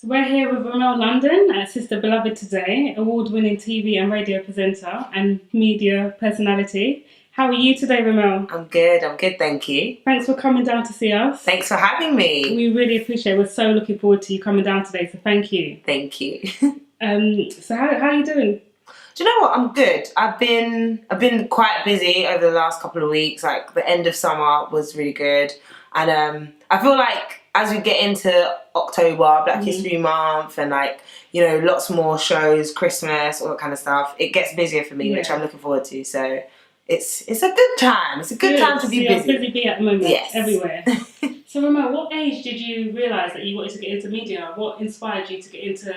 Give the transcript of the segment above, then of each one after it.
We're here with Remel London, Sister Beloved today, award-winning TV and radio presenter and media personality. How are you today, Remel? I'm good, thank you. Thanks for coming down to see us. Thanks for having me. We really appreciate it. We're so looking forward to you coming down today, so thank you. Thank you. So how are you doing? Do you know what? I'm good. I've been quite busy over the last couple of weeks. Like the end of summer was really good. And I feel like as we get into October, Black History Month, and like, you know, lots more shows, Christmas, all that kind of stuff, it gets busier for me, which I'm looking forward to. So it's a good time. It's a good time to be busy. You're busy bee at the moment, yes. Everywhere. So Remel, what age did you realise that you wanted to get into media? What inspired you to get into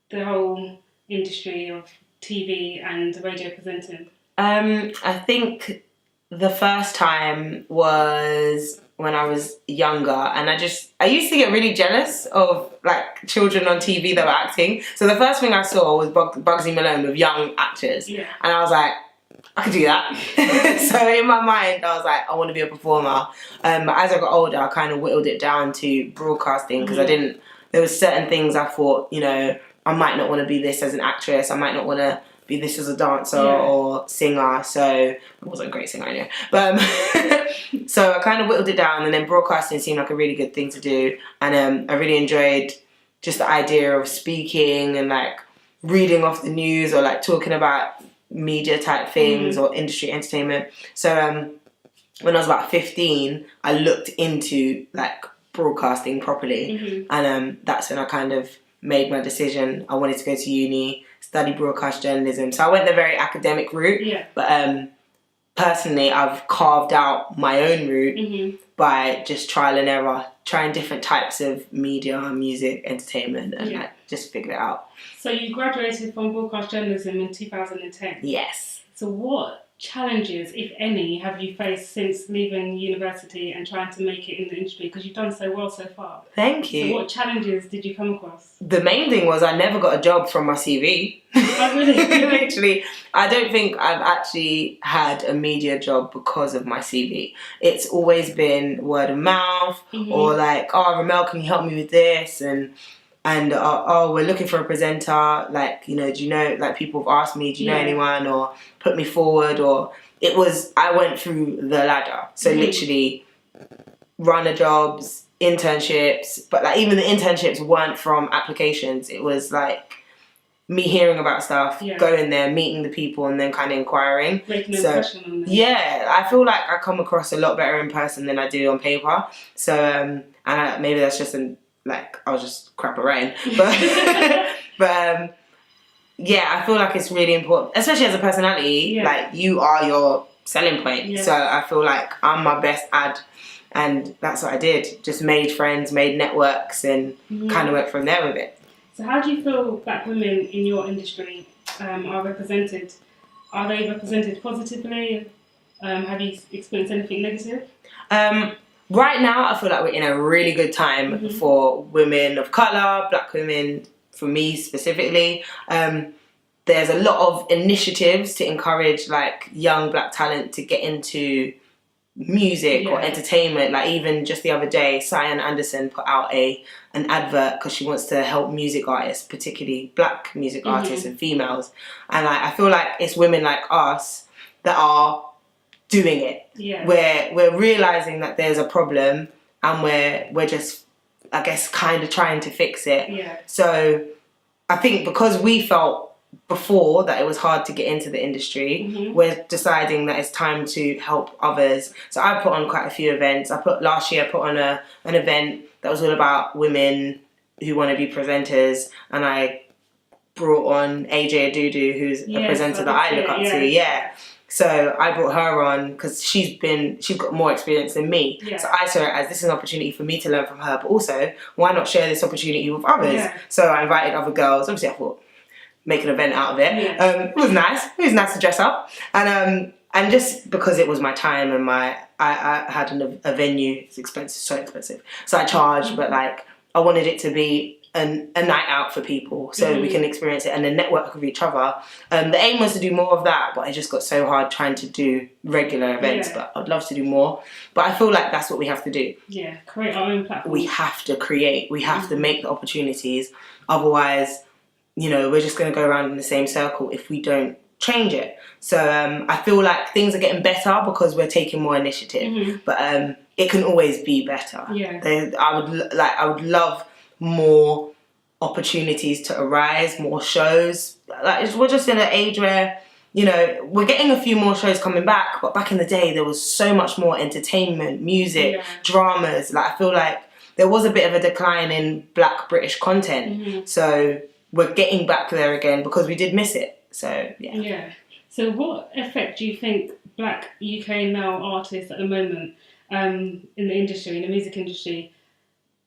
the whole industry of TV and radio presenting? I think the first time was when I was younger, and I used to get really jealous of like children on TV that were acting. So the first thing I saw was Bugsy Malone with young actors, and I was like, I could do that. So in my mind, I was like, I want to be a performer. But as I got older, I kind of whittled it down to broadcasting because there was certain things I thought, you know, I might not want to be this as an actress. I might not want to be this as a dancer or singer. So I wasn't a great singer anyway. But so I kind of whittled it down, and then broadcasting seemed like a really good thing to do. And I really enjoyed just the idea of speaking and like reading off the news or like talking about media type things or industry entertainment. So when I was about 15, I looked into like broadcasting properly, and that's when I kind of made my decision. I wanted to go to uni, study broadcast journalism. So I went the very academic route, but personally I've carved out my own route by just trial and error, trying different types of media, music, entertainment, and like, just figure it out. So you graduated from broadcast journalism in 2010? Yes. So what challenges, if any, have you faced since leaving university and trying to make it in the industry? Because you've done so well so far. Thank you. So what challenges did you come across? The main thing was I never got a job from my CV. Oh, really? Literally, I don't think I've actually had a media job because of my CV. It's always been word of mouth, or like, oh, Remel, can you help me with this? And oh, we're looking for a presenter. Like, you know, do you know, like people have asked me, do you know anyone, or put me forward, or I went through the ladder. So literally runner jobs, internships, but like even the internships weren't from applications. It was like me hearing about stuff, going there, meeting the people, and then kind of inquiring. Making an impression on them. Yeah, I feel like I come across a lot better in person than I do on paper. So, maybe that's just I was just crap at writing. But yeah, I feel like it's really important, especially as a personality, like you are your selling point. So I feel like I'm my best ad, and that's what I did. Just made friends, made networks, and kind of went from there with it. So how do you feel Black women in your industry are represented? Are they represented positively? Have you experienced anything negative? Right now, I feel like we're in a really good time for women of colour, Black women, for me specifically. There's a lot of initiatives to encourage like young Black talent to get into music or entertainment. Like even just the other day, Cyan Anderson put out an advert because she wants to help music artists, particularly Black music artists and females. And I feel like it's women like us that are doing it. We're realising that there's a problem, and we're just, I guess, kind of trying to fix it. So I think because we felt before that it was hard to get into the industry, we're deciding that it's time to help others. So I put on quite a few events. Last year I put on an event that was all about women who want to be presenters, and I brought on AJ Adudu, who's a presenter that I look up to. So I brought her on because she's got more experience than me. So I saw it as this is an opportunity for me to learn from her, but also why not share this opportunity with others? So I invited other girls. Obviously I thought, make an event out of it. It was nice. It was nice to dress up. And and just because it was my time and I had a venue, it's expensive, so expensive. So I charged, but like I wanted it to be a night out for people so we can experience it and then network with each other. The aim was to do more of that, but it just got so hard trying to do regular events. But I'd love to do more. But I feel like that's what we have to do. Yeah, create our own platform. We have to create. We have to make the opportunities. Otherwise, you know, we're just going to go around in the same circle if we don't change it. So I feel like things are getting better because we're taking more initiative. But it can always be better. Yeah. I would love more opportunities to arise, more shows. Like we're just in an age where, you know, we're getting a few more shows coming back, but back in the day there was so much more entertainment, music, dramas. Like I feel like there was a bit of a decline in Black British content. So we're getting back there again because we did miss it. So yeah. So what effect do you think Black UK male artists at the moment in the industry, in the music industry,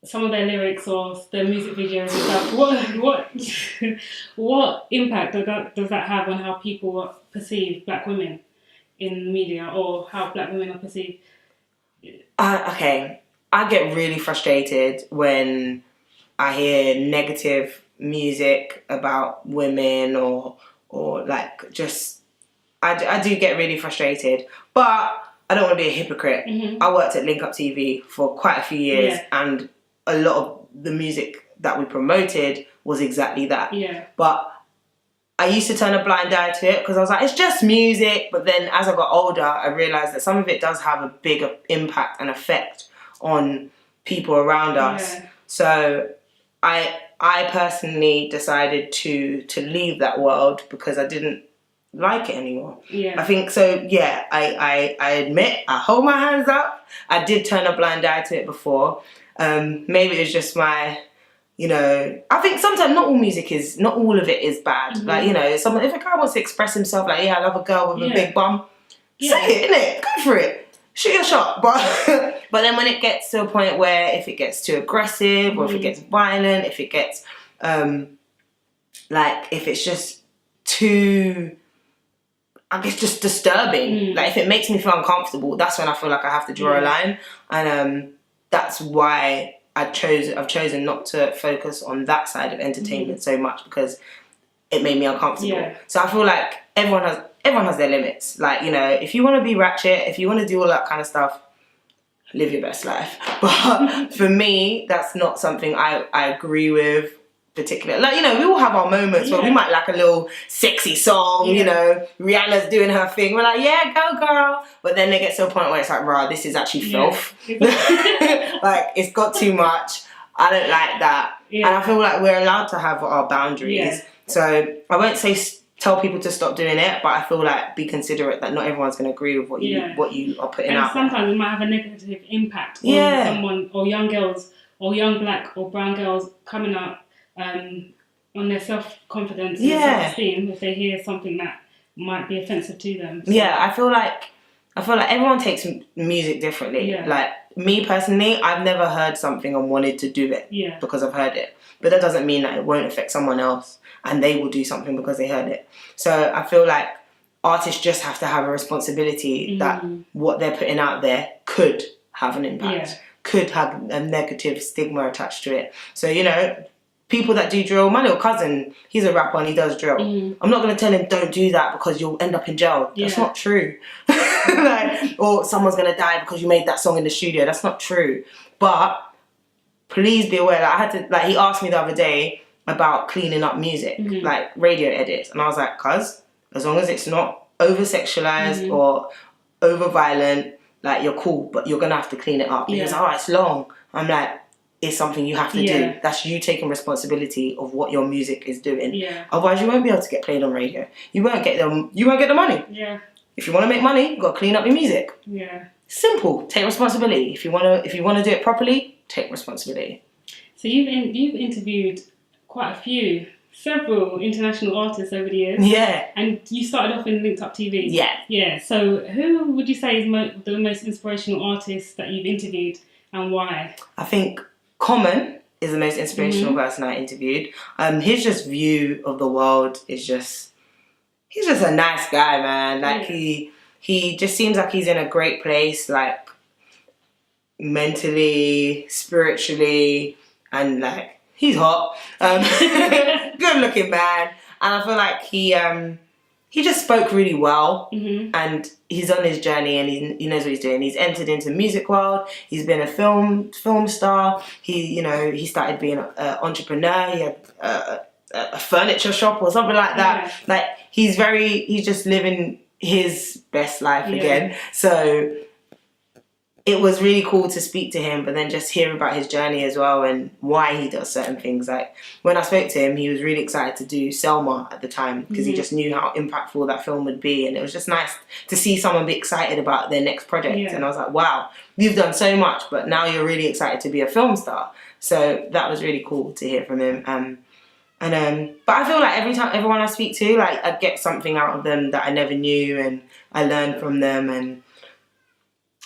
some of their lyrics or their music videos and stuff, what impact does that have on how people perceive Black women in the media or how Black women are perceived? Okay, I get really frustrated when I hear negative music about women or like just, I do get really frustrated, but I don't want to be a hypocrite. I worked at Link Up TV for quite a few years and a lot of the music that we promoted was exactly that. But I used to turn a blind eye to it because I was like, it's just music. But then as I got older, I realised that some of it does have a bigger impact and effect on people around us. So I personally decided to leave that world because I didn't like it anymore. I think so. I admit, I hold my hands up, I did turn a blind eye to it before. Maybe it's just my, you know, I think sometimes not all of it is bad. Like, you know, if a guy wants to express himself like, I love a girl with a big bum, say it, innit? Go for it. Shoot your shot. But but then when it gets to a point where if it gets too aggressive or if it gets violent, if it gets like if it's just too, I guess, just disturbing, like if it makes me feel uncomfortable, that's when I feel like I have to draw a line. And that's why I've chosen not to focus on that side of entertainment so much, because it made me uncomfortable. So I feel like everyone has their limits. Like, you know, if you want to be ratchet, if you want to do all that kind of stuff, live your best life. But for me, that's not something I agree with particularly. Like, you know, we all have our moments where we might like a little sexy song, you know, Rihanna's doing her thing, we're like, yeah, go girl. But then they get to a point where it's like, rah, this is actually filth. Like, it's got too much. I don't like that. And I feel like we're allowed to have our boundaries. So I won't say tell people to stop doing it, but I feel like be considerate that not everyone's going to agree with what you are putting out. Sometimes it might have a negative impact on someone, or young girls, or young Black or brown girls coming up on their self-confidence and self-esteem if they hear something that might be offensive to them. So. I feel like everyone takes music differently. Like me personally, I've never heard something and wanted to do it because I've heard it. But that doesn't mean that it won't affect someone else and they will do something because they heard it. So I feel like artists just have to have a responsibility that what they're putting out there could have an impact, could have a negative stigma attached to it. So, you know, people that do drill, my little cousin, he's a rapper and he does drill. I'm not going to tell him don't do that because you'll end up in jail. That's not true. Like, or someone's going to die because you made that song in the studio. That's not true. But please be aware that he asked me the other day about cleaning up music, like radio edits. And I was like, cuz, as long as it's not over-sexualized or over-violent, like, you're cool, but you're going to have to clean it up. He was like, oh, it's long. I'm like, it's something you have to do. That's you taking responsibility of what your music is doing. Otherwise, you won't be able to get played on radio. You won't get the money. If you want to make money, you've got to clean up your music. Simple. Take responsibility. If you want to do it properly, take responsibility. So you've interviewed several international artists over the years. And you started off in Linked Up TV. So who would you say is the most inspirational artist that you've interviewed and why? I think Common is the most inspirational person I interviewed. His just view of the world is just, he's just a nice guy, man. Like he just seems like he's in a great place, like mentally, spiritually, and like he's hot, good looking man, and I feel like he just spoke really well, and he's on his journey, and he knows what he's doing. He's entered into the music world. He's been a film star. He started being an entrepreneur. He had a furniture shop or something like that. Yeah. Like he's just living his best life again. So it was really cool to speak to him, but then just hear about his journey as well and why he does certain things. Like when I spoke to him, he was really excited to do Selma at the time because he just knew how impactful that film would be, and it was just nice to see someone be excited about their next project. And I was like, wow, you've done so much, but now you're really excited to be a film star. So that was really cool to hear from him. But I feel like everyone I speak to, like I get something out of them that I never knew, and I learn from them. And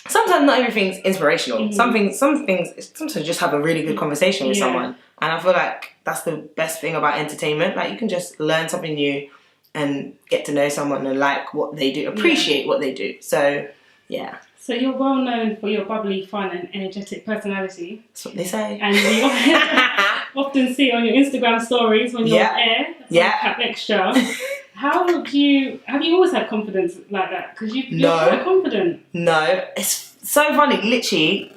sometimes not everything's inspirational. Some things, sometimes just have a really good conversation with someone. And I feel like that's the best thing about entertainment. Like you can just learn something new and get to know someone and like what they do, appreciate what they do. So, yeah. So you're well known for your bubbly, fun and energetic personality. That's what they say. And we often see on your Instagram stories when you're on air, Cap Extra. Have you always had confidence like that? Because you're quite confident. No, it's so funny. Literally,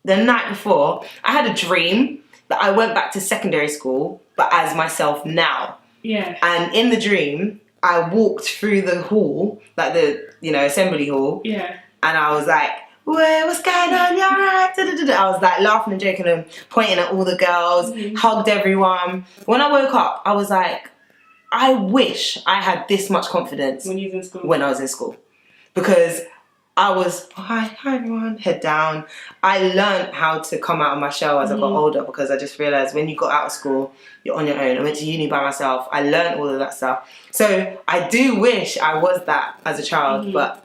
the night before, I had a dream that I went back to secondary school, but as myself now. Yeah. And in the dream, I walked through the hall, like the assembly hall. Yeah. And I was like, what's going on? You alright? I was like laughing and joking and pointing at all the girls, hugged everyone. When I woke up, I was like, I wish I had this much confidence when you was in school. When I was in school, because I was hi everyone, head down. I learned how to come out of my shell as I got older, because I just realised when you got out of school, you're on your own. I went to uni by myself. I learned all of that stuff. So I do wish I was that as a child, but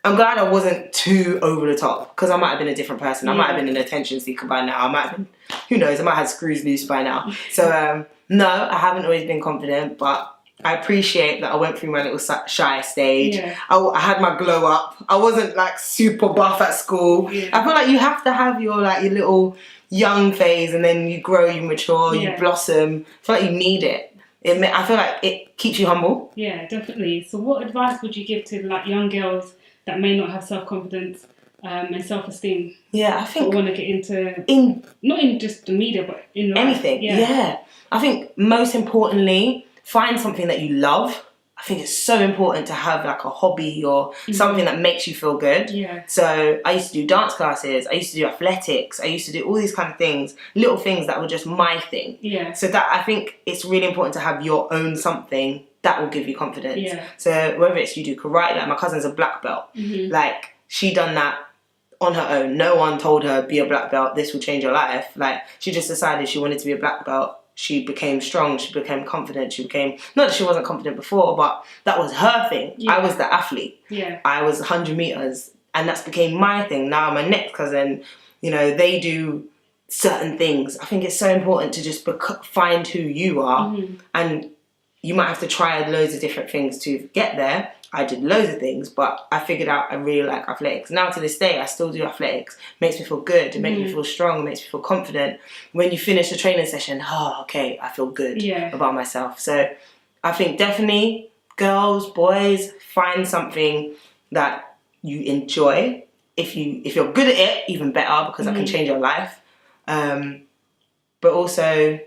I'm glad I wasn't too over the top, because I might have been a different person. I might have been an attention seeker by now. I might have been, who knows, I might have had screws loose by now. So no, I haven't always been confident, but I appreciate that I went through my little shy stage. Yeah. I had my glow up. I wasn't like super buff at school. Yeah. I feel like you have to have your little young phase, and then you grow, you mature, you blossom. I feel like you need it. I feel like it keeps you humble. Yeah, definitely. So what advice would you give to like young girls that may not have self-confidence and self-esteem? Yeah, I think... Or want to get not in just the media, but in life. Anything, yeah. I think most importantly, find something that you love. I think it's so important to have like a hobby or something that makes you feel good. Yeah. So I used to do dance classes, I used to do athletics, I used to do all these kind of things, little things that were just my thing. Yeah. So that, I think it's really important to have your own something that will give you confidence. Yeah. So whether it's you do karate, like my cousin's a black belt, like she done that on her own. No one told her, be a black belt, this will change your life. Like she just decided she wanted to be a black belt. She became strong, she became confident, she became, not that she wasn't confident before, but that was her thing. Yeah. I was the athlete. Yeah. I was 100 meters, and that's became my thing. Now my next cousin, they do certain things. I think it's so important to just find who you are, and you might have to try loads of different things to get there. I did loads of things, but I figured out I really like athletics. Now to this day, I still do athletics. It makes me feel good. It makes me feel strong. It makes me feel confident. When you finish a training session, okay, I feel good about myself. So I think definitely girls, boys, find something that you enjoy. If you're good at it, even better, because that can change your life. But also,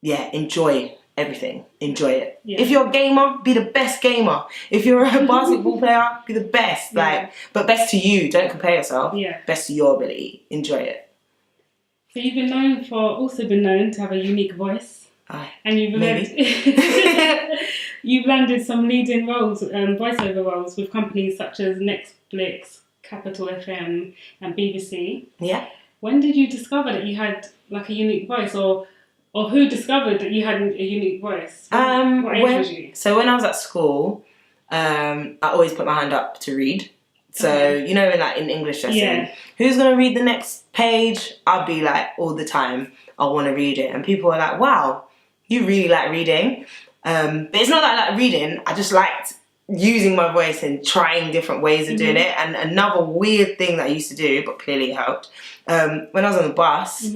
enjoy everything. Enjoy it. Yeah. If you're a gamer, be the best gamer. If you're a basketball player, be the best. But best to you. Don't compare yourself. Yeah. Best to your ability. Enjoy it. So you've been known to have a unique voice. And you've landed some leading roles, voiceover roles with companies such as Netflix, CAPITAL FM, and BBC. Yeah. When did you discover that you had like a unique voice, or who discovered that you had a unique voice? What age was you? So when I was at school, I always put my hand up to read. So, in English lesson, who's going to read the next page? I'll be like, all the time, I want to read it. And people are like, wow, you really like reading. But it's not that I like reading. I just liked using my voice and trying different ways of doing it. And another weird thing that I used to do, but clearly it helped, when I was on the bus,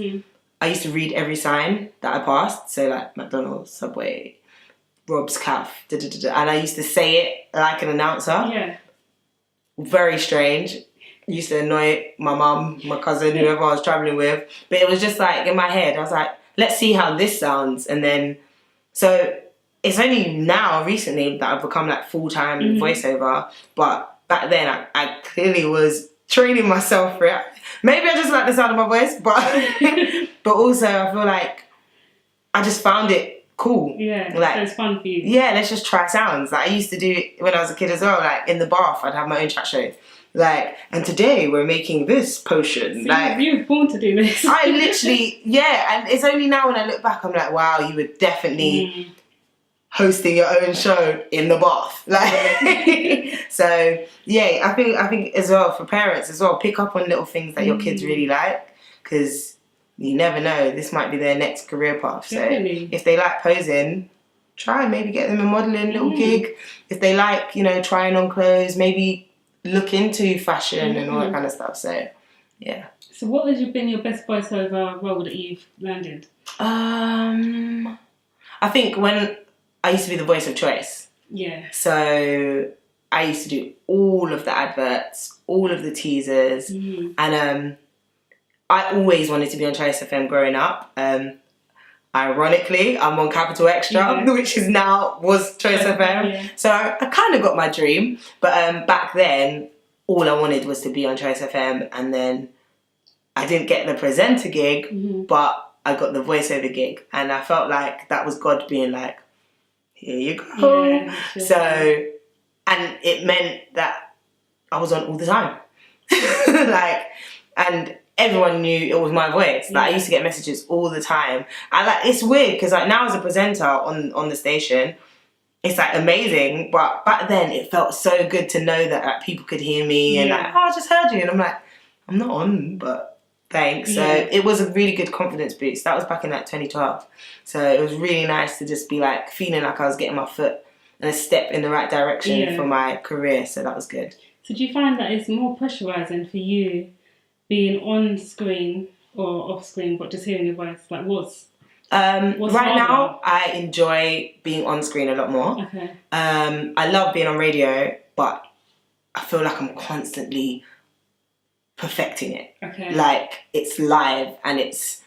I used to read every sign that I passed. So like McDonald's, Subway, Rob's Calf, and I used to say it like an announcer. Yeah. Very strange. Used to annoy my mum, my cousin, whoever I was travelling with. But it was just like in my head, I was like, let's see how this sounds. And then, so it's only now recently that I've become like full-time voiceover. But back then I clearly was training myself for it. Maybe I just like the sound of my voice, but also I feel like I just found it cool. Yeah, like, so it's fun for you. Yeah, let's just try sounds. Like I used to do it when I was a kid as well. Like in the bath, I'd have my own chat shows. Like, and today we're making this potion. So like you were born to do this. I literally, and it's only now when I look back, I'm like, wow, you were definitely hosting your own show in the bath. Like, so yeah, I think as well for parents as well, pick up on little things that your kids really like, because you never know, this might be their next career path. So if they like posing, try and maybe get them a modelling little gig. If they like, trying on clothes, maybe look into fashion and all that kind of stuff. So yeah. So what has been your best voiceover role that you've landed? I think when I used to be the voice of choice. Yeah. So I used to do all of the adverts, all of the teasers, and I always wanted to be on Choice FM growing up. Ironically, I'm on Capital Extra, which was Choice FM. Yeah. So I kind of got my dream. But back then, all I wanted was to be on Choice FM. And then I didn't get the presenter gig, but I got the voiceover gig. And I felt like that was God being like, here you go. Yeah, sure. So, and it meant that I was on all the time. And everyone knew it was my voice. Like I used to get messages all the time. And it's weird because now as a presenter on the station, it's amazing. But back then it felt so good to know that people could hear me and I just heard you. And I'm like, I'm not on, but thanks. So it was a really good confidence boost. That was back in 2012. So it was really nice to just be feeling like I was getting my foot and a step in the right direction for my career. So that was good. So do you find that it's more pressurising for you being on screen or off screen, but just hearing your voice? What's right now, I enjoy being on screen a lot more. Okay. I love being on radio, but I feel like I'm constantly perfecting it. Okay. It's live and it's,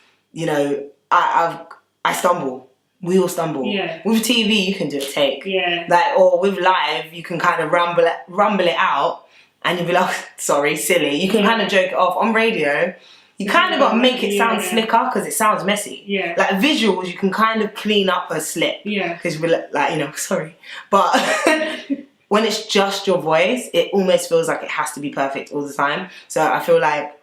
I stumble. We all stumble. Yeah. With TV, you can do a take. Yeah. Or with live, you can kind of rumble it out. And you'll be like, sorry, silly. You can kind of joke it off. On radio, you kind of got to make it sound slicker because it sounds messy. Yeah. Visuals, you can kind of clean up a slip. Yeah. Because you'll be sorry. But when it's just your voice, it almost feels like it has to be perfect all the time. So I feel like,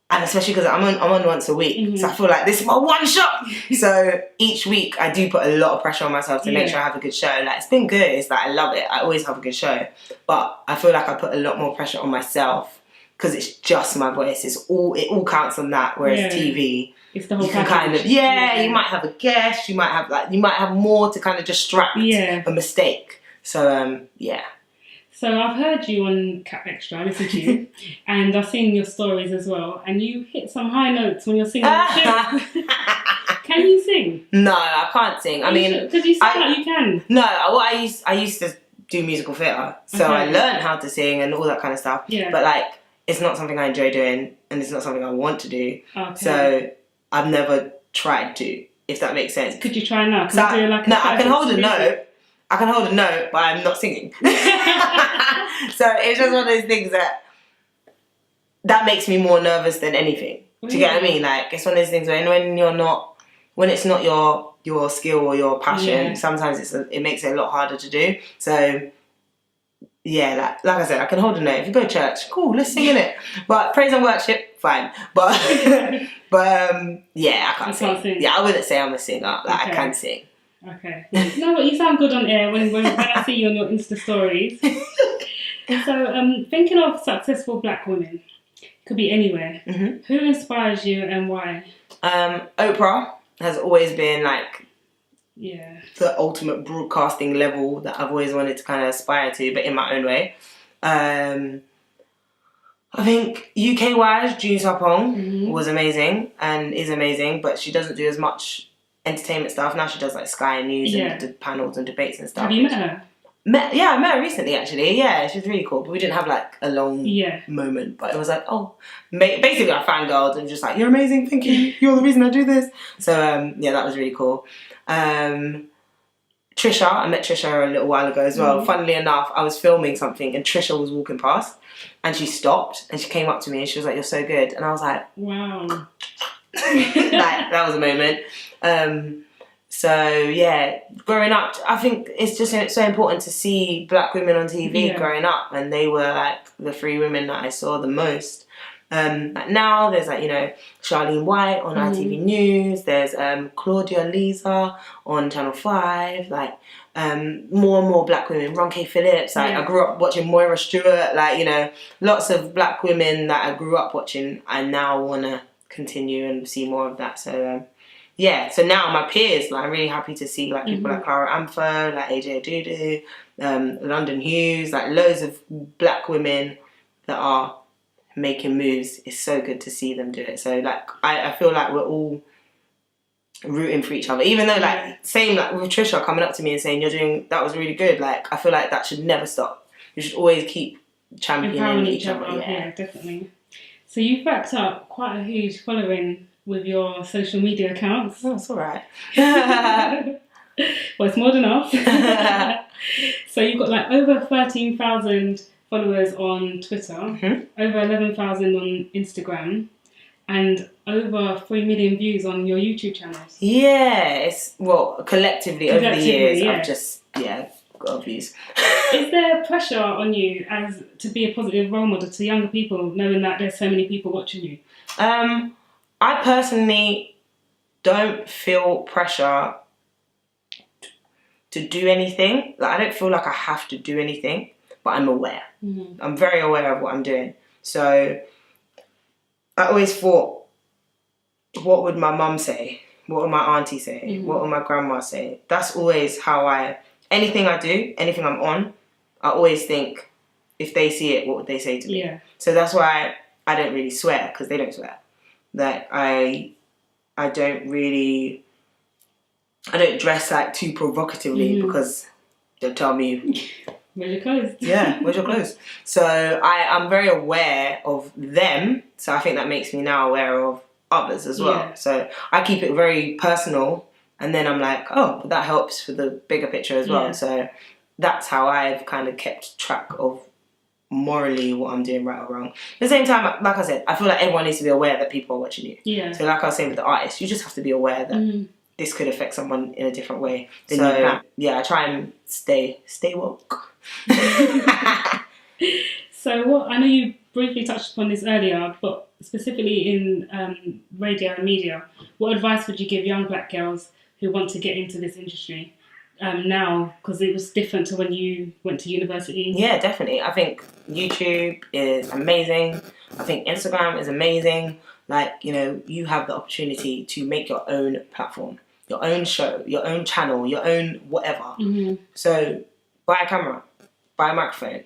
and especially because I'm on once a week, so I feel like this is my one shot. So each week I do put a lot of pressure on myself to make sure I have a good show. It's been good. It's I love it. I always have a good show, but I feel like I put a lot more pressure on myself because it's just my voice. It all counts on that. Whereas TV, it's the whole you can kind of you might have a guest. You might have more to kind of distract a mistake. So yeah. So I've heard you on Cap Extra, I listened to you, and I've seen your stories as well, and you hit some high notes when you're singing. Can you sing? No, I can't sing. Because you sound like you can. No, I used to do musical theatre, so I learned how to sing and all that kind of stuff. Yeah. But it's not something I enjoy doing, and it's not something I want to do. Okay. So I've never tried to, if that makes sense. Could you try now? I can hold a note. I can hold a note, but I'm not singing. So it's just one of those things that makes me more nervous than anything. Do you get what I mean? It's one of those things when it's not your skill or your passion, sometimes it makes it a lot harder to do. So yeah, like I said, I can hold a note. If you go to church, cool, let's sing in it. But praise and worship, fine. But yeah, I can't sing. Yeah, I wouldn't say I'm a singer. I can sing. Okay. No, but you sound good on air when I see you on your Insta stories. So, thinking of successful black women, could be anywhere. Who inspires you and why? Oprah has always been the ultimate broadcasting level that I've always wanted to kind of aspire to, but in my own way. I think UK-wise, June Sapong was amazing and is amazing, but she doesn't do as much entertainment stuff. Now she does like Sky News and the panels and debates and stuff. Have you met her? I met her recently actually. Yeah, she's really cool. But we didn't have like a long moment. But it was like, basically I fangirled and just like, you're amazing, thank you. You're the reason I do this. So that was really cool. Trisha, I met Trisha a little while ago as well. Funnily enough, I was filming something and Trisha was walking past and she stopped and she came up to me and she was like, you're so good. And I was like, wow. Like, that was a moment. So yeah, growing up, I think it's just so important to see black women on TV growing up, and they were like the 3 women that I saw the most. Like now there's like, you know, Charlene White on ITV News, there's Claudia Lisa on Channel 5, like more and more black women, Ronke Phillips, like I grew up watching Moira Stewart, like, you know, lots of black women that I grew up watching. I now want to continue and see more of that. So so now my peers, like I'm really happy to see like people like Clara Amfo, like AJ Adudu, London Hughes, like loads of black women that are making moves. It's so good to see them do it. So like I feel like we're all rooting for each other, even though like same like with Trisha coming up to me and saying that was really good. Like I feel like that should never stop. You should always keep championing each other. Yeah, definitely. So you've backed up quite a huge following with your social media accounts. Oh, it's all right. Well, it's more than enough. So you've got like over 13,000 followers on Twitter, over 11,000 on Instagram, and over 3 million views on your YouTube channels. Yeah, it's collectively over the years, I've just got views. Is there pressure on you as to be a positive role model to younger people, knowing that there's so many people watching you? I personally don't feel pressure to do anything. Like I don't feel like I have to do anything, but I'm aware. I'm very aware of what I'm doing. So I always thought, what would my mum say? What would my auntie say? What would my grandma say? That's always how anything I do, anything I'm on, I always think, if they see it, what would they say to me? Yeah. So that's why I don't really swear, because they don't swear. That I don't dress like too provocatively because they'll tell me, where's your clothes? Yeah, where's your clothes? So I'm very aware of them. So I think that makes me now aware of others as well. Yeah. So I keep it very personal, and then I'm like, oh, but that helps for the bigger picture as well. Yeah. So that's how I've kind of kept track of morally what I'm doing, right or wrong. At the same time, like I said, I feel like everyone needs to be aware that people are watching you. Yeah. So like I was saying with the artists, you just have to be aware that this could affect someone in a different way. Then so I try and stay woke. So what, I know you briefly touched upon this earlier, but specifically in radio and media, what advice would you give young black girls who want to get into this industry? Now, because it was different to when you went to university. Yeah, definitely. I think YouTube is amazing. I think Instagram is amazing. Like, you know, you have the opportunity to make your own platform, your own show, your own channel, your own whatever. So buy a camera, buy a microphone,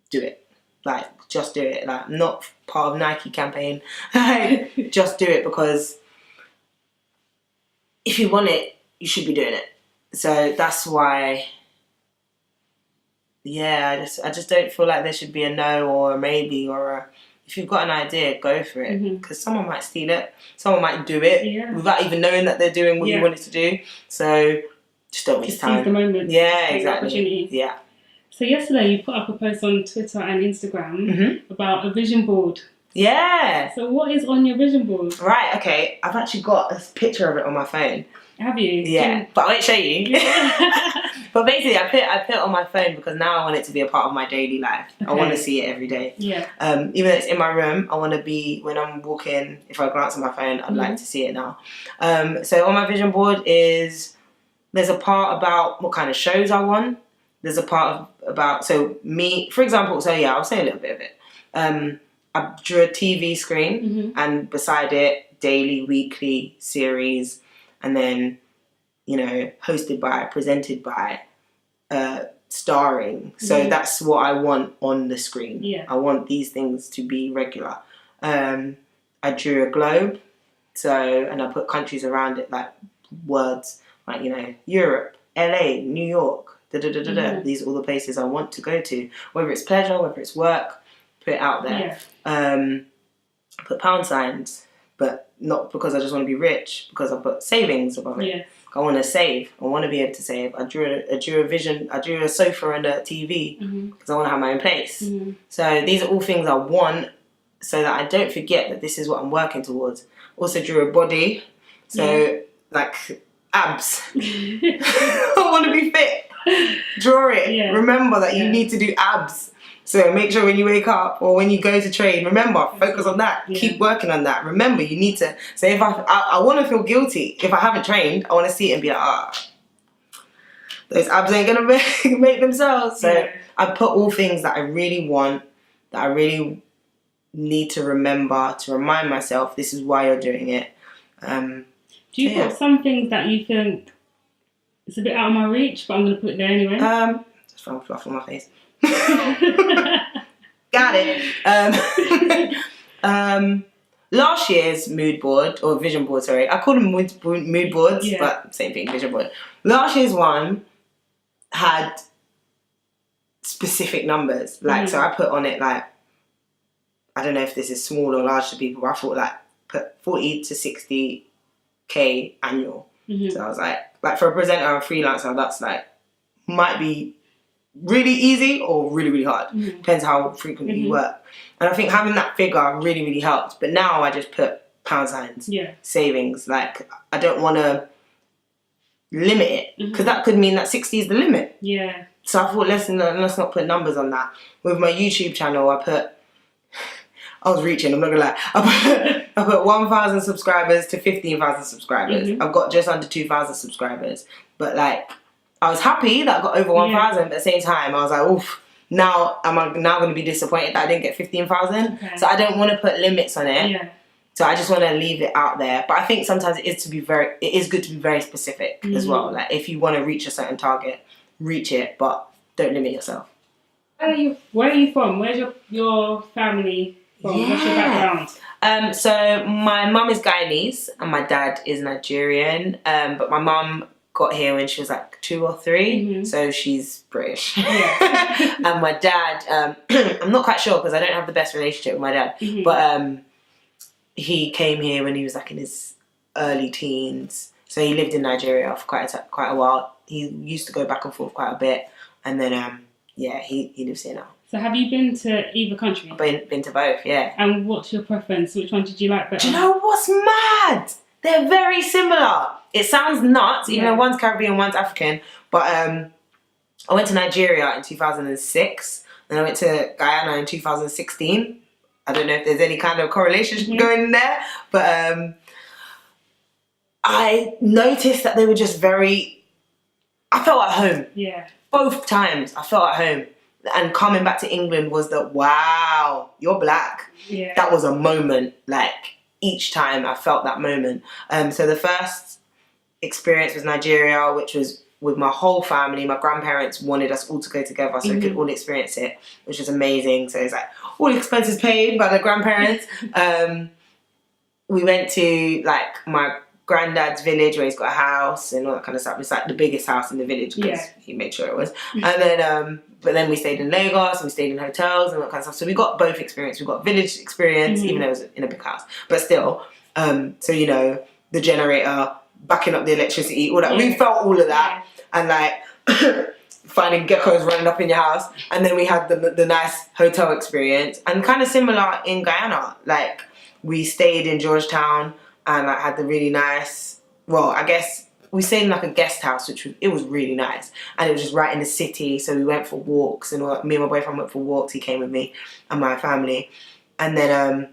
do it. Like, just do it. Like, not part of Nike campaign. Like, just do it, because if you want it, you should be doing it. So that's why, I just don't feel like there should be a no or a maybe or a, if you've got an idea, go for it. Because someone might steal it, someone might do it without even knowing that they're doing what you wanted to do. So just don't waste time. Seize the moment. Yeah, exactly. Yeah. So yesterday you put up a post on Twitter and Instagram about a vision board. Yeah. So what is on your vision board? Right, okay. I've actually got a picture of it on my phone. Have you? Yeah, but I won't show you. But basically, I put it on my phone because now I want it to be a part of my daily life. Okay. I want to see it every day. Yeah. Even though it's in my room, I want to be, when I'm walking, if I glance at my phone, I'd like to see it now. So on my vision board there's a part about what kind of shows I want. There's a part about, so me, for example, I'll say a little bit of it. I drew a TV screen and beside it, daily, weekly series, and then you know, hosted by, presented by, starring. So that's what I want on the screen. Yeah. I want these things to be regular. I drew a globe, and I put countries around it, like words, like, you know, Europe, LA, New York, These are all the places I want to go to, whether it's pleasure, whether it's work, put it out there. Yeah. Put pound signs, but not because I just want to be rich, because I put savings above it. Yeah. I want to save. I want to be able to save. I drew a sofa and a TV because I want to have my own place. So these are all things I want, so that I don't forget that this is what I'm working towards. Also drew a body, so like abs. I want to be fit. Draw it. Yeah. Remember that you need to do abs. So make sure when you wake up or when you go to train, remember, focus on that. Yeah. Keep working on that. Remember, you need to. So if I want to feel guilty if I haven't trained, I want to see it and be like, those abs ain't gonna make themselves. So I put all things that I really want, that I really need to remember, to remind myself this is why you're doing it. Do you put some things that you think it's a bit out of my reach, but I'm gonna put it there anyway? Just throwing fluff on my face. Got it. Last year's mood board, or vision board, sorry. I call them mood boards, but same thing, vision board. Last year's one had specific numbers. Like, so I put on it, like, I don't know if this is small or large to people, but I thought, like, put 40 to 60K annual. So I was like for a presenter or a freelancer, that's like, might be really easy or really, really hard. Depends how frequently you work. And I think having that figure really, really helped. But now I just put pound signs, savings. Like, I don't want to limit it, because that could mean that 60 is the limit. Yeah. So I thought, let's not put numbers on that. With my YouTube channel, I was reaching, I'm not gonna lie. I put 1,000 subscribers to 15,000 subscribers. I've got just under 2,000 subscribers. But like, I was happy that I got over 1,000, but at the same time, I was like, oof, now am I now going to be disappointed that I didn't get 15,000? Okay. So I don't want to put limits on it. Yeah. So I just want to leave it out there. But I think sometimes it is good to be very specific as well. Like, if you want to reach a certain target, reach it, but don't limit yourself. Where are you from? Where's your family from? Yeah. What's your background? So my mum is Guyanese and my dad is Nigerian. But my mum got here when she was like 2 or 3, so she's British. Yeah. And my dad, I'm not quite sure because I don't have the best relationship with my dad, but he came here when he was like in his early teens. So he lived in Nigeria for quite a while. He used to go back and forth quite a bit, and then he lives here now. So have you been to either country? I've been to both, yeah. And what's your preference? Which one did you like better? Do you know what's mad? They're very similar. It sounds nuts, even though one's Caribbean, one's African. But I went to Nigeria in 2006, and I went to Guyana in 2016. I don't know if there's any kind of correlation going in there, but I noticed that they were just I felt at home. Yeah. Both times I felt at home. And coming back to England was wow, you're black. Yeah. That was a moment, like, each time I felt that moment. So the first experience was Nigeria, which was with my whole family. My grandparents wanted us all to go together so we could all experience it, which was amazing. So it's like all expenses paid by the grandparents. We went to like my granddad's village where he's got a house and all that kind of stuff. It's like the biggest house in the village because he made sure it was. And then, but then we stayed in Lagos and we stayed in hotels and all that kind of stuff. So we got both experience. We got village experience, even though it was in a big house, but still. So, you know, the generator, backing up the electricity, all that. We felt all of that. And like finding geckos running up in your house. And then we had the nice hotel experience. And kind of similar in Guyana. Like, we stayed in Georgetown and like had the really nice, well, I guess we stayed in like a guest house, it was really nice. And it was just right in the city. So we went for walks and all, me and my boyfriend went for walks. He came with me and my family. And then,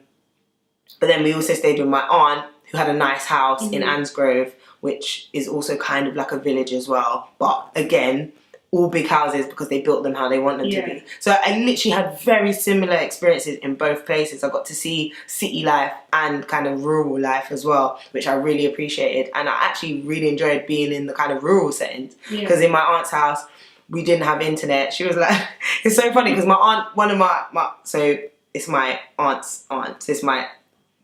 but then we also stayed with my aunt who had a nice house in Ansgrove, which is also kind of like a village as well. But again, all big houses because they built them how they want them to be. So I literally had very similar experiences in both places. I got to see city life and kind of rural life as well, which I really appreciated. And I actually really enjoyed being in the kind of rural settings, because in my aunt's house, we didn't have internet. She was like, it's so funny because my aunt, one of my so it's my aunt's aunt, it's my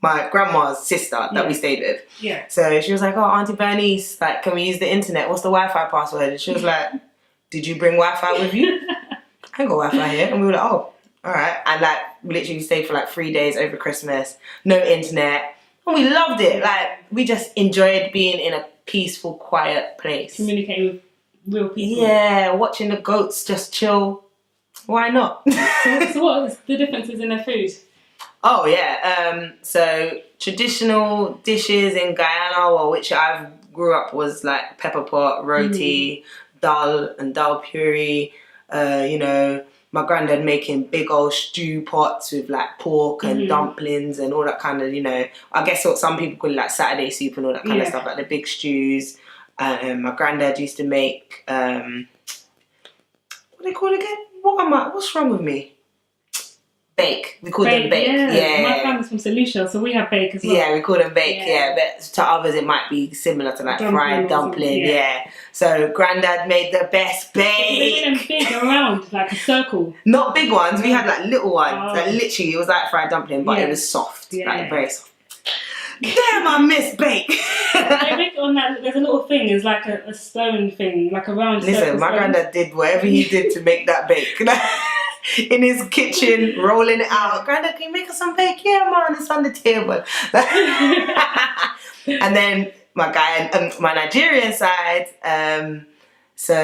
grandma's sister that we stayed with. Yeah. So she was like, oh, Auntie Bernice, like, can we use the internet? What's the Wi-Fi password? And she was like, did you bring Wi-Fi with you? I ain't got Wi-Fi here. And we were like, oh, all right. And like, we literally stayed for like 3 days over Christmas, no internet. And we loved it. Like, we just enjoyed being in a peaceful, quiet place. Communicating with real people. Yeah, watching the goats just chill. Why not? So what was the differences in their food? Oh, yeah. So traditional dishes in Guyana, well, which I grew up, was like pepper pot, roti, dal and dal puri. You know, my granddad making big old stew pots with like pork and dumplings and all that kind of, you know, I guess what some people call it like Saturday soup and all that kind of stuff, like the big stews. My granddad used to make, what do they call it again? What's wrong with me? Bake. We call them bake. Yeah. My family's from St. Lucia, so we have bake as well. Yeah, we call them bake. Yeah, but to others it might be similar to like fried dumpling. Yeah. So granddad made the best bake. They made them big around, like a circle. Not big ones. We had like little ones. Like literally, it was like fried dumpling, but it was soft, like very soft. Damn, I miss bake. They make it on that. There's a little thing. It's like a stone thing, like a round. Listen, my granddad did whatever he did to make that bake. In his kitchen, rolling it out. Granddad, can you make us some bake? Yeah, man, it's on the table. And then my Nigerian side, so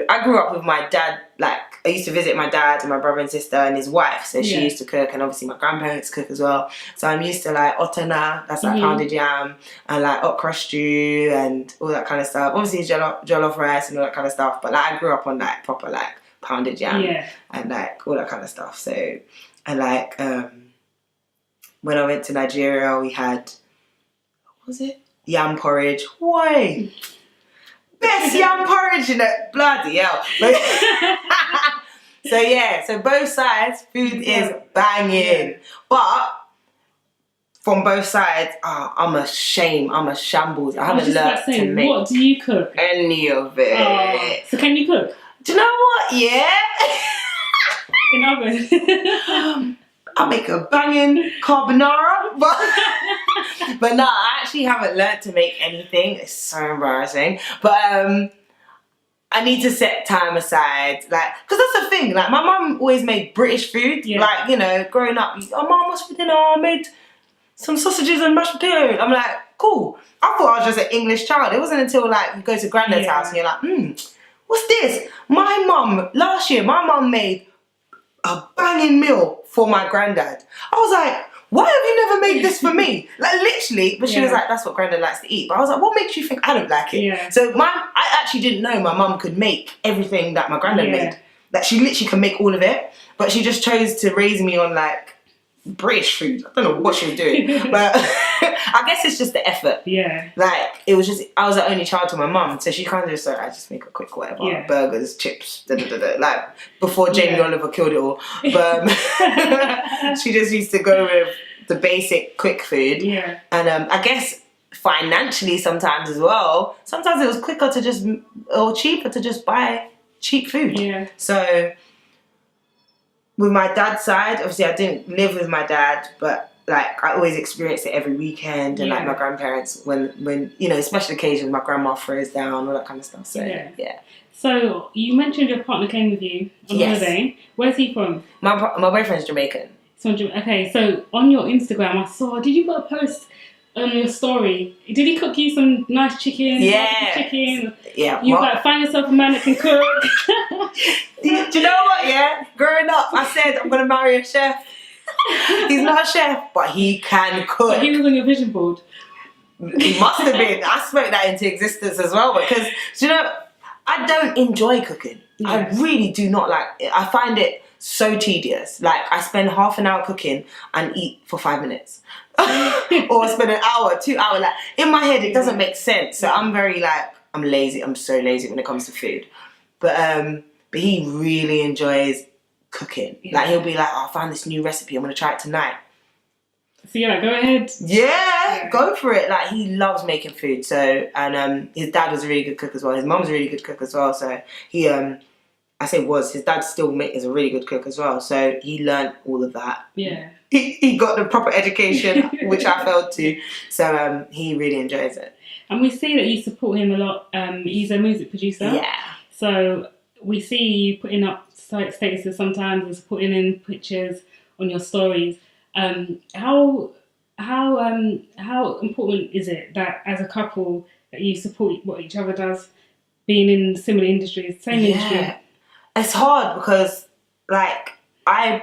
I grew up with my dad. Like, I used to visit my dad and my brother and sister and his wife. So she used to cook, and obviously my grandparents cook as well. So I'm used to like otana, that's like pounded yam, and like okra stew and all that kind of stuff. Obviously jollof rice and all that kind of stuff. But like I grew up on like proper like pounded yam and like all that kind of stuff. So, and like when I went to Nigeria, we had, what was it? Yam porridge. Why? Best yam porridge in it. Bloody hell. So yeah, so both sides, food is banging. But from both sides, I'm a shame. I'm a shambles. I haven't learned to make. What do you cook? Any of it. So can you cook? Do you know what? Yeah. In oven. I make a banging carbonara, but no, I actually haven't learnt to make anything. It's so embarrassing. But I need to set time aside, like, because that's the thing. Like, my mum always made British food. Like, you know, growing up, oh, mum, what's for dinner? I made some sausages and mashed potato. I'm like, cool. I thought I was just an English child. It wasn't until like you go to granddad's house and you're like, what's this? My mum, last year, my mum made a banging meal for my granddad. I was like, why have you never made this for me? Like, literally, but she was like, that's what granddad likes to eat. But I was like, what makes you think I don't like it? So I actually didn't know my mum could make everything that my granddad made. Like, she literally can make all of it, but she just chose to raise me on like British food. I don't know what she was doing, but I guess it's just the effort. Like, it was just, I was the only child to my mum, so she kind of just I just make a quick whatever, burgers, chips, like before Jamie Oliver killed it all. But she just used to go with the basic quick food. And I guess financially sometimes as well, sometimes it was quicker to just, or cheaper to just buy cheap food. So with my dad's side, obviously I didn't live with my dad, but like I always experienced it every weekend, and like my grandparents, when you know, special occasions, my grandma throws down, all that kind of stuff. So So you mentioned your partner came with you on holiday. Where's he from? My boyfriend's Jamaican. Okay, so on your Instagram I saw, did you put a post on your story? Did he cook you some nice chicken? Chicken? You like find yourself a man that can cook. Do you know what? Yeah, growing up, I said I'm gonna marry a chef. He's not a chef, but he can cook. But he was on your vision board. He must have been. I spoke that into existence as well, because you know, I don't enjoy cooking. I really do not like it. I find it so tedious. Like, I spend half an hour cooking and eat for 5 minutes. Or spend an hour, 2 hours. Like, in my head, it doesn't make sense. So I'm very like, I'm lazy. I'm so lazy when it comes to food. But he really enjoys cooking. Yeah. Like, he'll be like, oh, I found this new recipe, I'm gonna try it tonight. So you're like, go ahead. Yeah, go for it. Like, he loves making food. So, and his dad was a really good cook as well. His mum's a really good cook as well. So he, I say was, his dad still is a really good cook as well. So he learned all of that. Yeah. He got the proper education, which I failed to. So he really enjoys it. And we see that you support him a lot. He's a music producer. Yeah. So we see you putting up statuses sometimes and putting in pictures on your stories. How important is it that as a couple that you support what each other does, being in similar industries, same industry? It's hard because, like, I'm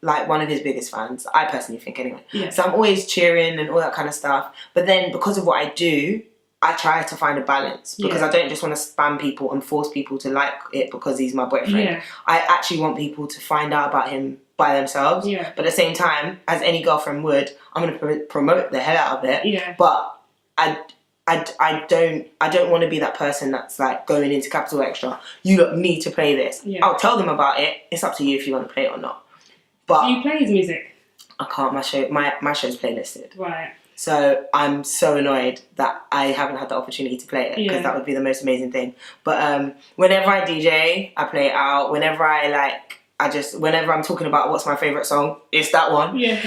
like one of his biggest fans. I personally think, anyway. Yeah. So I'm always cheering and all that kind of stuff. But then because of what I do, I try to find a balance because I don't just want to spam people and force people to like it because he's my boyfriend. Yeah. I actually want people to find out about him by themselves. Yeah. But at the same time, as any girlfriend would, I'm going to promote the hell out of it. Yeah. But I don't want to be that person that's like going into Capital Extra. You don't need to play this. Yeah. I'll tell them about it. It's up to you if you want to play it or not. But do you play his music? I can't. My show's playlisted. Right. So I'm so annoyed that I haven't had the opportunity to play it because that would be the most amazing thing. But whenever I DJ, I play it out. Whenever whenever I'm talking about what's my favourite song, it's that one. Yeah.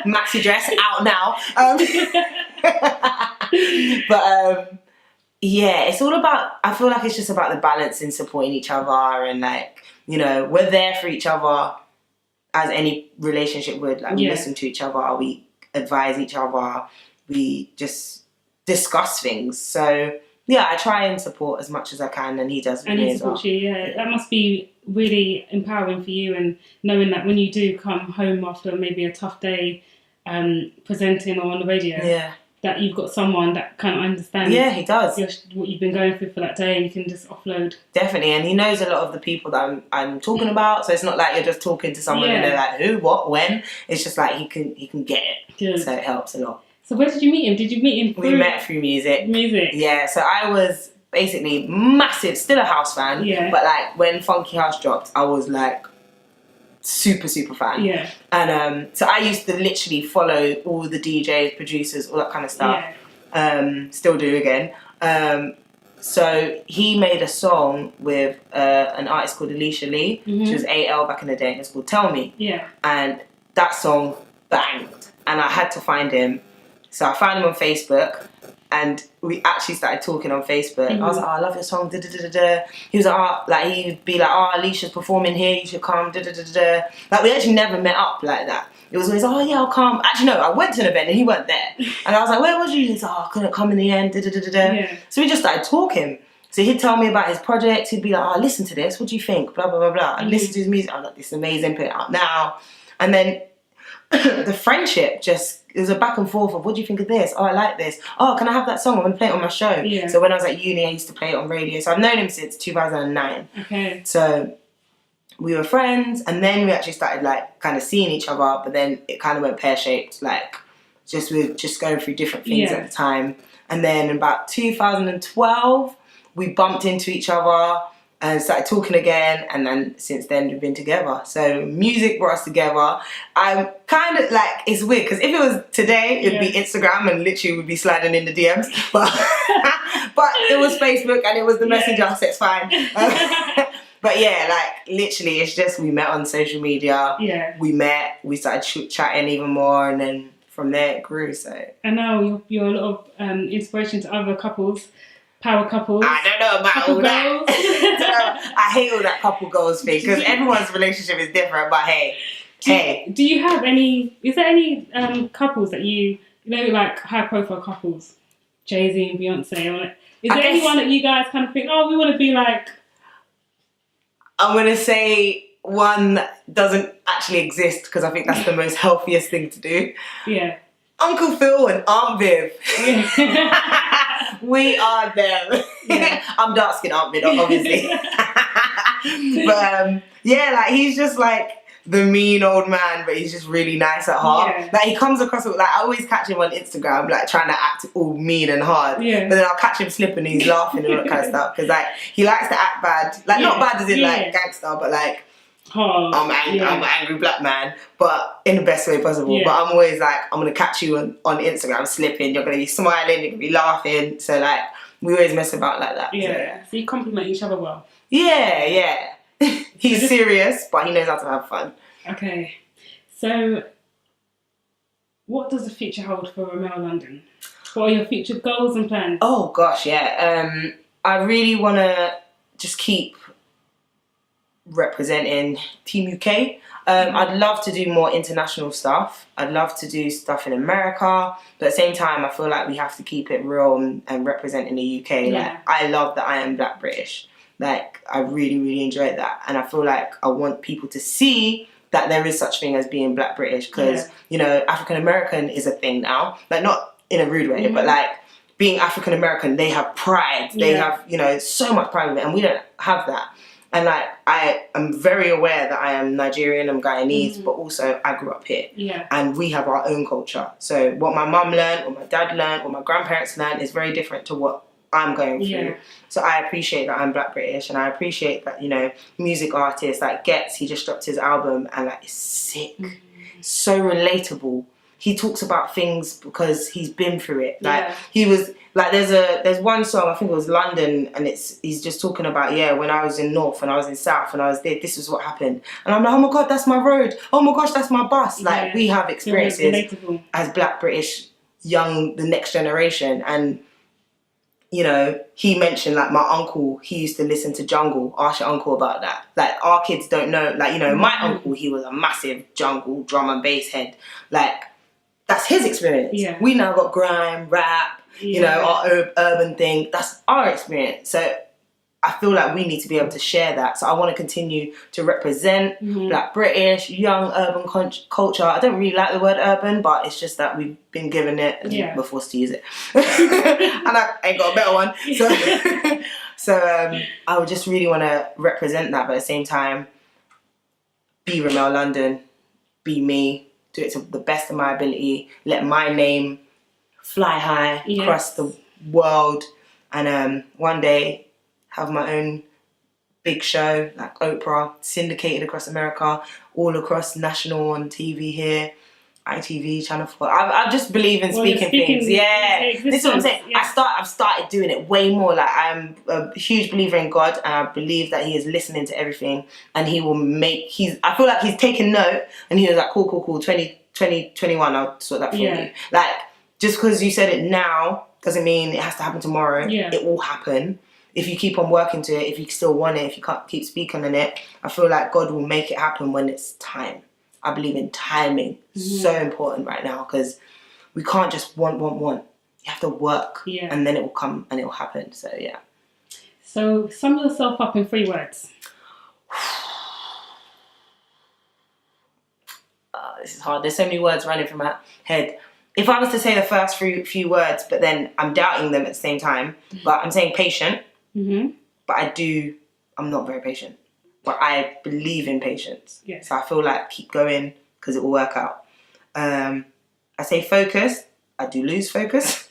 Maxi Dress, out now. But yeah, it's all about, I feel like it's just about the balance in supporting each other and, like, you know, we're there for each other as any relationship would. Like, we listen to each other, we advise each other, we just discuss things. So yeah, I try and support as much as I can, and he does with me as well. Yeah, that must be really empowering for you, and knowing that when you do come home after maybe a tough day presenting or on the radio, that you've got someone that kind of understands. Yeah, he does. What you've been going through for that day, and you can just offload. Definitely, and he knows a lot of the people that I'm talking about, so it's not like you're just talking to someone and they're like, who, what, when. It's just like he can get it. Good. So it helps a lot. So where did you meet him? Did you meet him through... We met through music. Music. Yeah, so I was basically massive, still a house fan. Yeah. But like when Funky House dropped, I was like super fan. Yeah. And so I used to literally follow all the DJs, producers, all that kind of stuff. Yeah. Still do again. So he made a song with an artist called Alicia Lee. Mm-hmm. She was AL back in the day. It's called Tell Me. Yeah. And that song banged. And I had to find him. So I found him on Facebook, and we actually started talking on Facebook. Mm-hmm. I was like, oh, I love your song, da da da da. He was like, oh, like he'd be like, oh, Alicia's performing here, you should come, da da da da. Like, we actually never met up like that. It was always, oh yeah, I'll come. Actually, no, I went to an event and he weren't there. And I was like, where was you? He's like, oh, I couldn't come in the end, da da da da da. Yeah. So we just started talking. So he'd tell me about his projects. He'd be like, oh, listen to this. What do you think? Blah blah blah blah. I'd listen to his music. I'm like, this is amazing. Put it out now. And then the friendship just, it was a back and forth of, what do you think of this? Oh, I like this. Oh, can I have that song? I'm going to play it on my show. Yeah. So when I was at uni, I used to play it on radio. So I've known him since 2009. Okay. So we were friends, and then we actually started like kind of seeing each other, but then it kind of went pear-shaped, like we were just going through different things at the time. And then in about 2012, we bumped into each other and started talking again, and then since then we've been together. So music brought us together. I'm kind of like, it's weird because if it was today, it'd be Instagram and literally we'd be sliding in the DMs. But it was Facebook and it was the messenger, so it's fine. But yeah, like literally, it's just we met on social media. Yeah. We started chatting even more, and then from there it grew. So. And now you're a lot of inspiration to other couples. Power couples. I don't know about all that. I hate all that couple goals thing because everyone's relationship is different. But hey, do you have any? Is there any couples that you know, like high profile couples, Jay-Z and Beyonce? Is there anyone that you guys kind of think, oh, we want to be like? I'm gonna say one that doesn't actually exist because I think that's the most healthiest thing to do. Yeah. Uncle Phil and Aunt Viv. Yeah. We are them. Yeah. I'm dark skinned Aunt Viv, obviously. But yeah, like he's just like the mean old man, but he's just really nice at heart. Yeah. Like he comes across, like I always catch him on Instagram, like trying to act all mean and hard. Yeah. But then I'll catch him slipping and he's laughing and all that kind of stuff. Because like he likes to act bad, like not bad as in like gangster, but like I'm an angry black man, but in the best way possible. Yeah. But I'm always like, I'm gonna catch you on Instagram slipping. You're gonna be smiling, you're gonna be laughing. So like we always mess about like that. Yeah. So you compliment each other well. Yeah, yeah. He's serious, but he knows how to have fun. Okay. So, what does the future hold for Remel London? What are your future goals and plans? Oh gosh, yeah. I really want to just keep representing Team UK. I'd love to do more international stuff. I'd love to do stuff in America, but at the same time, I feel like we have to keep it real and represent in the UK. Yeah. Like, I love that I am Black British. Like, I really, really enjoy that. And I feel like I want people to see that there is such thing as being Black British because, you know, African American is a thing now. Like, not in a rude way, but like, being African American, they have pride. They have, you know, so much pride with it. And we don't have that. And like, I am very aware that I am Nigerian, I'm Guyanese, but also I grew up here. Yeah. And we have our own culture. So what my mum learned, what my dad learned, what my grandparents learned is very different to what I'm going through. Yeah. So I appreciate that I'm Black British, and I appreciate that, you know, music artists like Gets, he just dropped his album and like it's sick. So relatable. He talks about things because he's been through it. Like he was like there's one song, I think it was London, and he's just talking about, when I was in North and I was in South and I was there, this is what happened. And I'm like, oh my god, that's my road. Oh my gosh, that's my bus. Like we have experiences as Black British young, the next generation. And you know, he mentioned like my uncle, he used to listen to Jungle. Ask your uncle about that. Like our kids don't know, like, you know, my uncle, he was a massive Jungle drum and bass head. Like that's his experience. Yeah. We now got grime, rap, you know, our urban thing. That's our experience. So I feel like we need to be able to share that. So I want to continue to represent Black British, young urban culture. I don't really like the word urban, but it's just that we've been given it and we're forced to use it. And I ain't got a better one. So, I would just really want to represent that, but at the same time, be Remel London, be me, do it to the best of my ability, let my name fly high across the world, and one day have my own big show like Oprah, syndicated across America, all across national on TV here, ITV, Channel 4. I just believe in speaking things. Yeah, this is what I'm saying. Yeah. I've started doing it way more. Like I'm a huge believer in God, and I believe that He is listening to everything, and He will make. I feel like He's taking note, and He was like, cool. 2021, I'll sort that for you. Like just because you said it now doesn't mean it has to happen tomorrow. It will happen. If you keep on working to it, if you still want it, if you can't keep speaking on it, I feel like God will make it happen when it's time. I believe in timing. So important right now because we can't just want. You have to work and then it will come and it will happen. So, yeah. So, sum yourself up in 3 words. This is hard. There's so many words running through my head. If I was to say the first few words, but then I'm doubting them at the same time, but I'm saying patient. But I'm not very patient. But I believe in patience. So I feel like keep going because it will work out. I say focus. I do lose focus.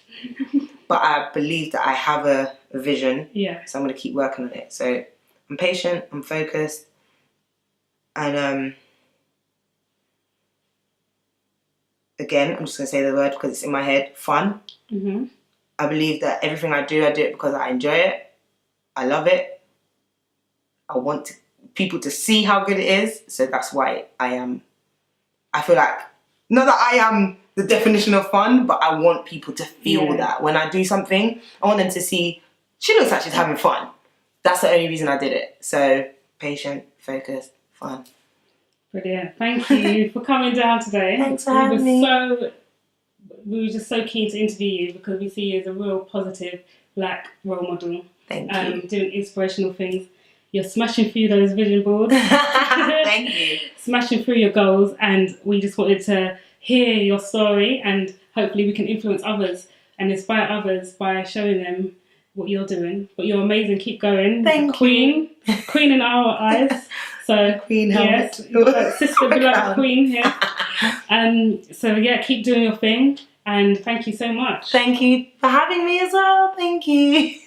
But I believe that I have a vision. So I'm going to keep working on it. So I'm patient. I'm focused. And again, I'm just going to say the word because it's in my head. Fun. I believe that everything I do it because I enjoy it. I love it. I want people to see how good it is. So that's why I feel like, not that I am the definition of fun, but I want people to feel that when I do something, I want them to see, she looks like she's having fun. That's the only reason I did it. So patient, focused, fun. Brilliant. Thank you for coming down today. Thanks for having me. We were just so keen to interview you because we see you as a real positive Black role model. Thank you. Doing inspirational things. You're smashing through those vision boards. Thank you. Smashing through your goals, and we just wanted to hear your story, and hopefully we can influence others and inspire others by showing them what you're doing, but you're amazing. Keep going. Thank Queen in our eyes. So Queen helmet. Yes, sister beloved Queen here. So yeah, keep doing your thing, and thank you so much. Thank you for having me as well. Thank you.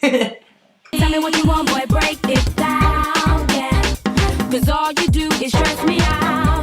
Tell me what you want, boy, break it down, yeah. 'Cause all you do is stress me out.